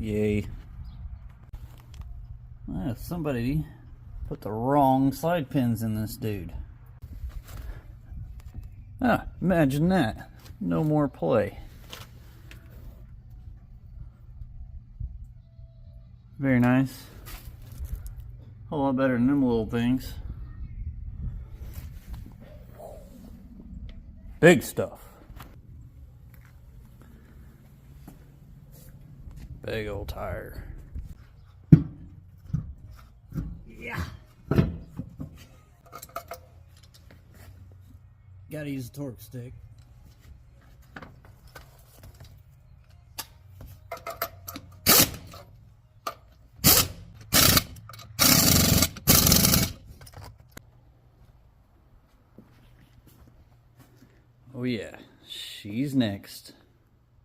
Yay. Somebody put the wrong slide pins in this dude. Ah, imagine that. No more play. Very nice. A lot better than them little things. Big stuff. Big old tire. Yeah. Gotta use a torque stick. Oh yeah, she's next.